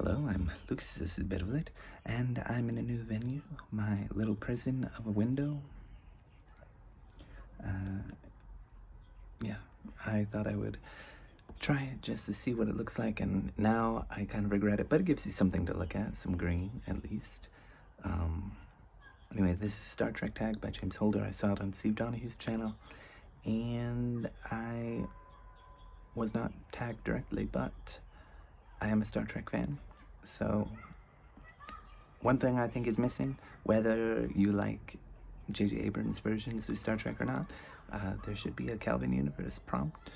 Hello, I'm Lucas, this is a bit of it, and I'm in a new venue, my little prison of a window. Yeah, I thought I would try it just to see what it looks like, and now I kind of regret it, but it gives you something to look at, some green at least. Anyway, this is Star Trek Tag by James Holder. I saw it on Steve Donoghue's channel, and I was not tagged directly, but I am a Star Trek fan. So one thing I think is missing, whether you like J.J. Abrams' versions of Star Trek or not, there should be a Kelvin universe prompt.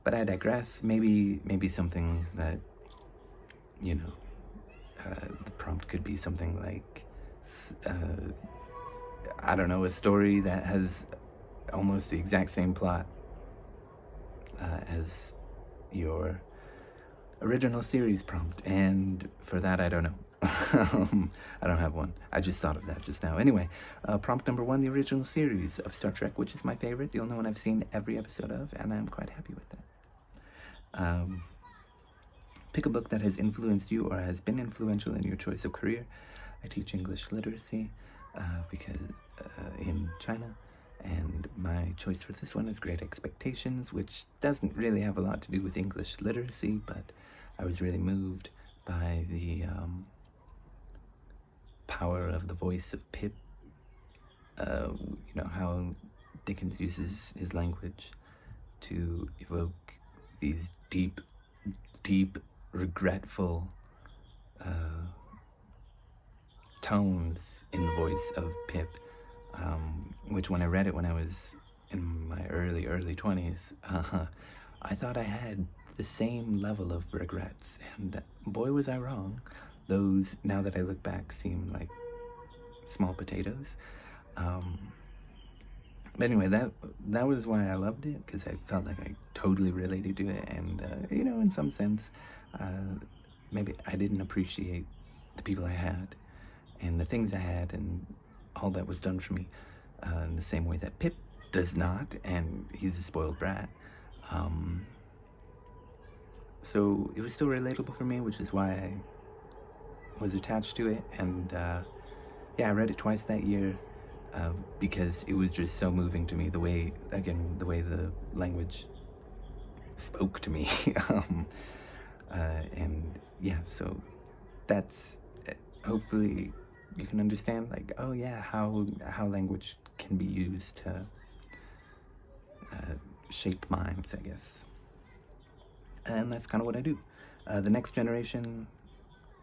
But I digress. Maybe something that, the prompt could be something like, I don't know, a story that has almost the exact same plot as your original series prompt, and for that I don't know. I don't have one. I just thought of that just now. Anyway, prompt number 1, the original series of Star Trek, which is my favorite, the only one I've seen every episode of, and I'm quite happy with that. Pick a book that has influenced you or has been influential in your choice of career. I teach English literacy because in China, and my choice for this one is Great Expectations, which doesn't really have a lot to do with English literacy, but I was really moved by the power of the voice of Pip. How Dickens uses his language to evoke these deep, regretful tones in the voice of Pip, which when I read it when I was in my early 20s, I thought I had the same level of regrets, and boy was I wrong. Those, now that I look back, seem like small potatoes. But anyway, that was why I loved it, because I felt like I totally related to it, and in some sense, maybe I didn't appreciate the people I had and the things I had and all that was done for me in the same way that Pip does not, and he's a spoiled brat. So it was still relatable for me, which is why I was attached to it. And I read it twice that year because it was just so moving to me, the way the language spoke to me. So that's, hopefully you can understand, like, oh yeah, how language can be used to shape minds, I guess. And that's kind of what I do. The Next Generation,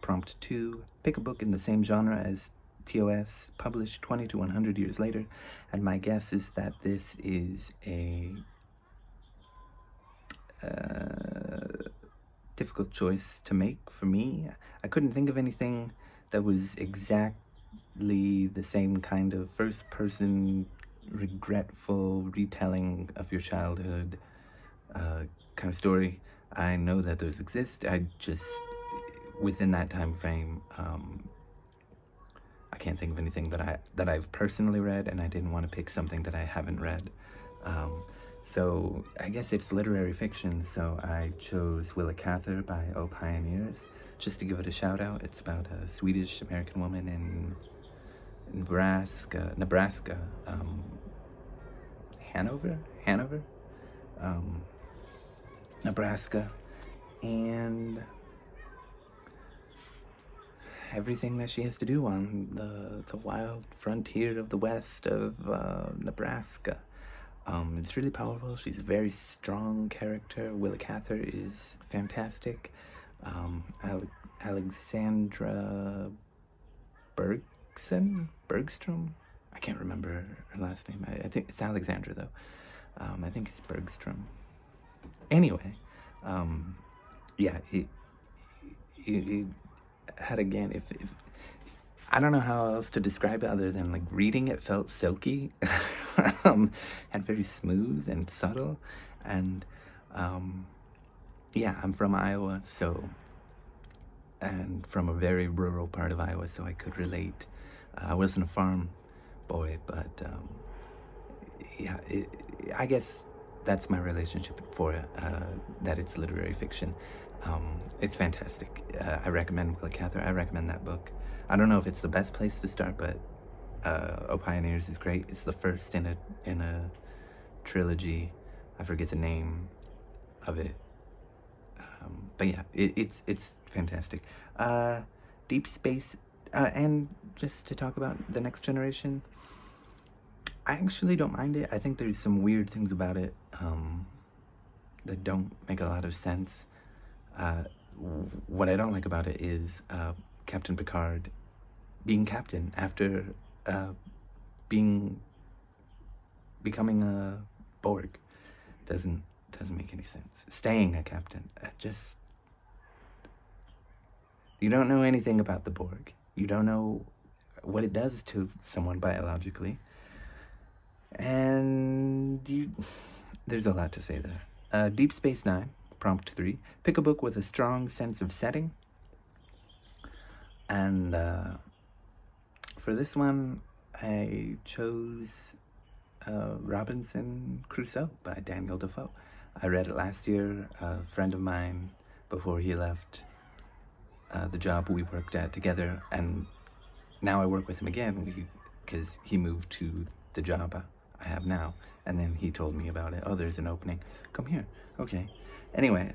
prompt 2, pick a book in the same genre as TOS, published 20 to 100 years later. And my guess is that this is a difficult choice to make for me. I couldn't think of anything that was exactly the same kind of first-person, regretful retelling of your childhood kind of story. I know that those exist. I just, within that time frame, I can't think of anything that I've personally read, and I didn't want to pick something that I haven't read. So I guess it's literary fiction, so I chose Willa Cather by O Pioneers, just to give it a shout out. It's about a Swedish-American woman in Nebraska, Hanover, Nebraska, and everything that she has to do on the wild frontier of the west of Nebraska. It's really powerful. She's a very strong character. Willa Cather is fantastic. Alexandra Bergstrom? I can't remember her last name. I think it's Alexandra, though. I think it's Bergstrom. Anyway, it had, again, if I don't know how else to describe it other than, like, reading it felt silky and very smooth and subtle. And I'm from Iowa, and from a very rural part of Iowa, so I could relate. I wasn't a farm boy, but I guess that's my relationship for it, that it's literary fiction. It's fantastic. I recommend Willa Cather. I recommend that book. I don't know if it's the best place to start, but O Pioneers is great. It's the first in a trilogy. I forget the name of it, but yeah, it's fantastic. Deep Space, and just to talk about The Next Generation, I actually don't mind it. I think there's some weird things about it that don't make a lot of sense. What I don't like about it is Captain Picard being captain after becoming a Borg. Doesn't make any sense. Staying a captain, you don't know anything about the Borg. You don't know what it does to someone biologically, and there's a lot to say there. Deep Space Nine, prompt 3. Pick a book with a strong sense of setting. And for this one, I chose Robinson Crusoe by Daniel Defoe. I read it last year. A friend of mine, before he left the job we worked at together, and now I work with him again because he moved to the job I have now, and then he told me about it. Oh, there's an opening. Come here. Okay. Anyway,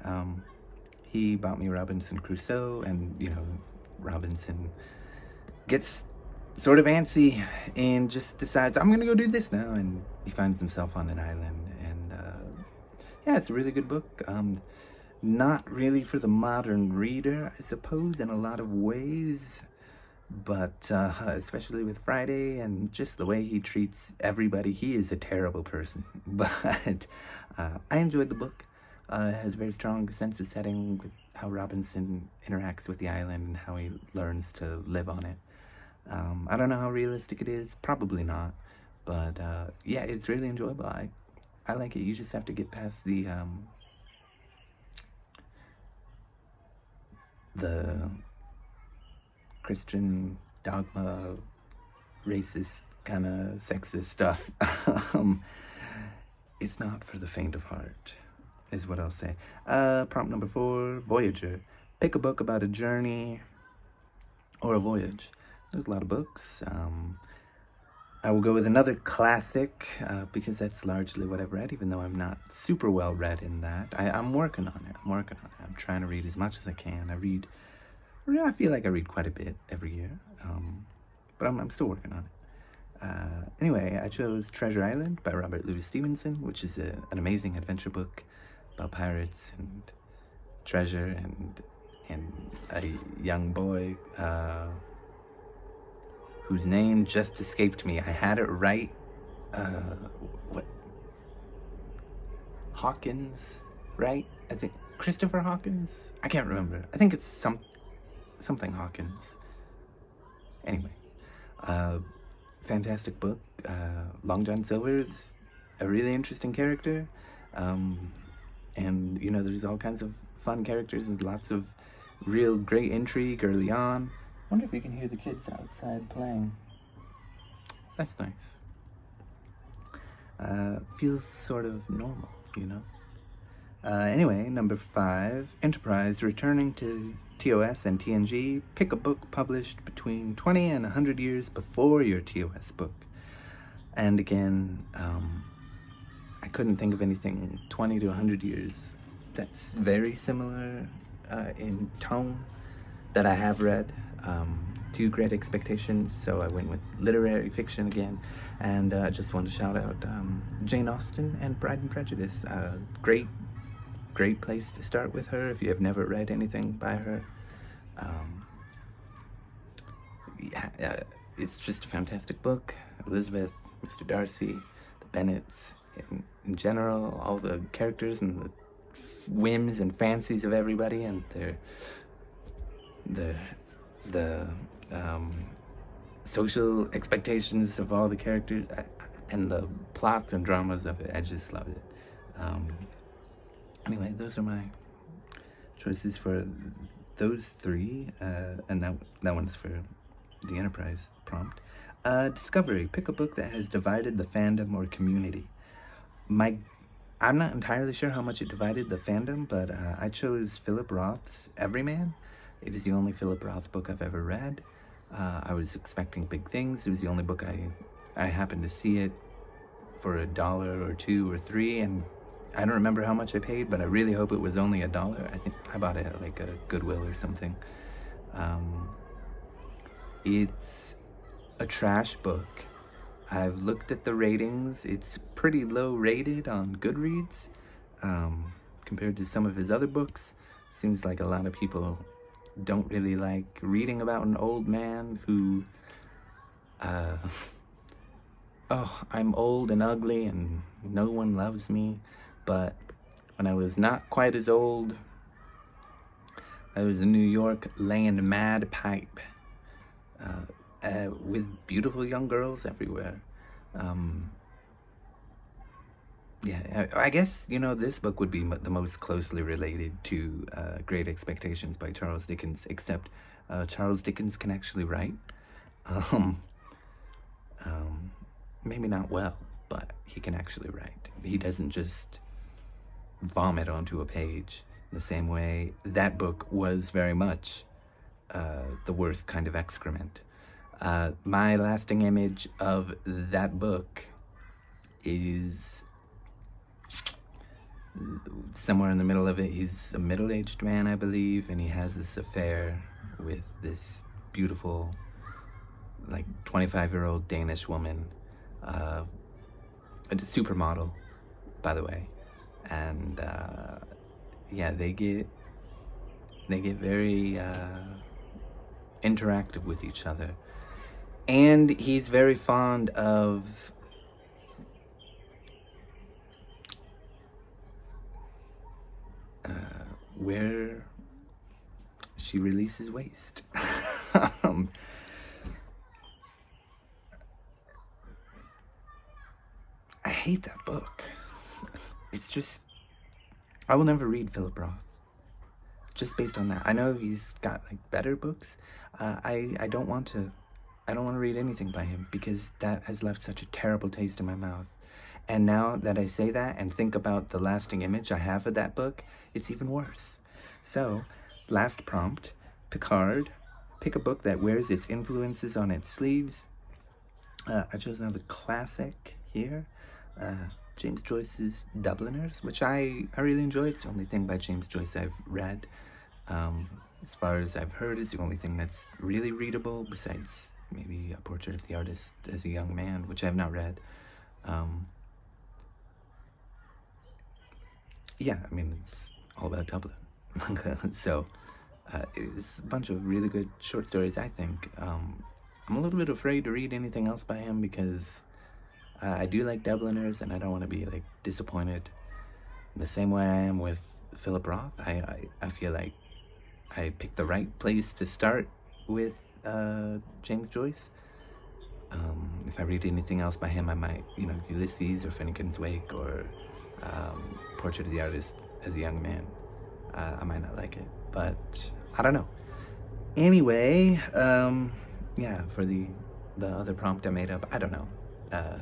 he bought me Robinson Crusoe, and Robinson gets sort of antsy and just decides, I'm gonna go do this now, and he finds himself on an island, and yeah, it's a really good book. Not really for the modern reader, I suppose, in a lot of ways, but especially with Friday and just the way he treats everybody. He is a terrible person, but I enjoyed the book. It has a very strong sense of setting with how Robinson interacts with the island and how he learns to live on it. I don't know how realistic it is, probably not, but yeah, it's really enjoyable. I like it. You just have to get past the Christian dogma, racist, kind of sexist stuff. It's not for the faint of heart, is what I'll say. Prompt number 4, Voyager. Pick a book about a journey or a voyage. There's a lot of books. I will go with another classic because that's largely what I've read, even though I'm not super well read in that. I'm working on it. I'm trying to read as much as I can. I feel like I read quite a bit every year, but I'm still working on it. Anyway, I chose Treasure Island by Robert Louis Stevenson, which is an amazing adventure book about pirates and treasure and a young boy whose name just escaped me. I had it right. Hawkins, right? I think Christopher Hawkins? I can't remember. I think it's something Hawkins. Anyway, fantastic book. Long John Silver is a really interesting character. And, there's all kinds of fun characters and lots of real great intrigue early on. I wonder if you can hear the kids outside playing. That's nice. Feels sort of normal, Anyway, number 5, Enterprise returning to TOS and TNG. Pick a book published between 20 and 100 years before your TOS book. And again, I couldn't think of anything 20 to 100 years that's very similar in tone that I have read. To Great Expectations, so I went with literary fiction again, and just want to shout out Jane Austen and Pride and Prejudice. Great place to start with her if you have never read anything by her. It's just a fantastic book. Elizabeth, Mr. Darcy, the Bennets, in general, all the characters and the whims and fancies of everybody, and the social expectations of all the characters, and the plots and dramas of it. I just love it. Anyway, those are my choices for those 3, and that one's for the Enterprise prompt. Discovery. Pick a book that has divided the fandom or community. My I'm not entirely sure how much it divided the fandom, but I chose Philip Roth's Everyman. It is the only Philip Roth book I've ever read. I was expecting big things. It was the only book I happened to see it for $1 or $2 or $3, and I don't remember how much I paid, but I really hope it was only $1. I think I bought it at like a Goodwill or something. It's a trash book. I've looked at the ratings. It's pretty low rated on Goodreads compared to some of his other books. Seems like a lot of people don't really like reading about an old man who, oh, I'm old and ugly and no one loves me. But when I was not quite as old, I was in New York laying mad pipe with beautiful young girls everywhere. Yeah, I guess, this book would be the most closely related to Great Expectations by Charles Dickens, except Charles Dickens can actually write. Maybe not well, but he can actually write. He doesn't just vomit onto a page in the same way that book was very much the worst kind of excrement. My lasting image of that book is somewhere in the middle of it. He's a middle-aged man, I believe, and he has this affair with this beautiful, like, 25-year-old Danish woman, a supermodel, by the way. And yeah, they get very interactive with each other, and he's very fond of where she releases waste. I hate that book. It's just, I will never read Philip Roth just based on that. I know he's got like better books. I don't want to read anything by him because that has left such a terrible taste in my mouth. And now that I say that and think about the lasting image I have of that book, it's even worse. So, last prompt, Picard. Pick a book that wears its influences on its sleeves. I chose another classic here. James Joyce's Dubliners, which I really enjoy. It's the only thing by James Joyce I've read. As far as I've heard, it's the only thing that's really readable, besides maybe A Portrait of the Artist as a Young Man, which I have not read. Yeah, I mean, it's all about Dublin. So, it's a bunch of really good short stories, I think. I'm a little bit afraid to read anything else by him because I do like Dubliners, and I don't want to be, like, disappointed. In the same way I am with Philip Roth, I feel like I picked the right place to start with James Joyce. If I read anything else by him, I might, Ulysses or Finnegan's Wake or Portrait of the Artist as a Young Man. I might not like it, but I don't know. Anyway, yeah, for the other prompt I made up, I don't know. I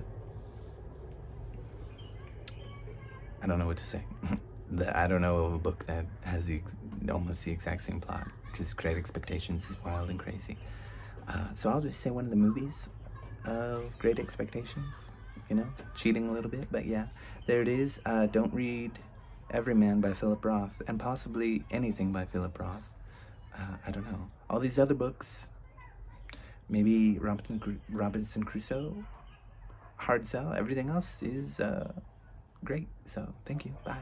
don't know what to say. I don't know of a book that has almost the exact same plot, because Great Expectations is wild and crazy. So I'll just say one of the movies of Great Expectations, cheating a little bit, but yeah, there it is. Don't read Everyman by Philip Roth, and possibly anything by Philip Roth. I don't know. All these other books, maybe Robinson Crusoe, hard sell. Everything else is great. So thank you. Bye.